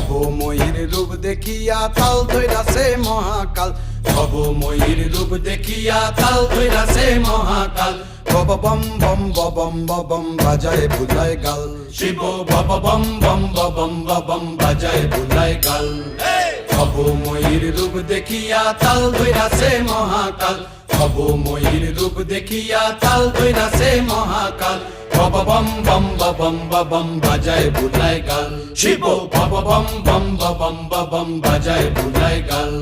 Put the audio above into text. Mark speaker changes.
Speaker 1: ভবময়ীর রূপ দেখিয়া তাল ধইরাছে মহাকাল, ভবময়ীর রূপ দেখিয়া তাল ধইরাছে মহাকাল। বব বম বম বম বম বাজায় বুলায় গাল, শিব বব বম বম বম বম বাজায় বুলায় গাল। ভবময়ীর রূপ দেখিয়া তাল ধইরাছে মহাকাল, ভবময়ীর রূপ দেখিয়া তাল ধইরাছে মহাকাল। বব বম বম বম বাজায় বুলায় গাল, শিব বব বম বম বম বাজায় বুলায় গাল।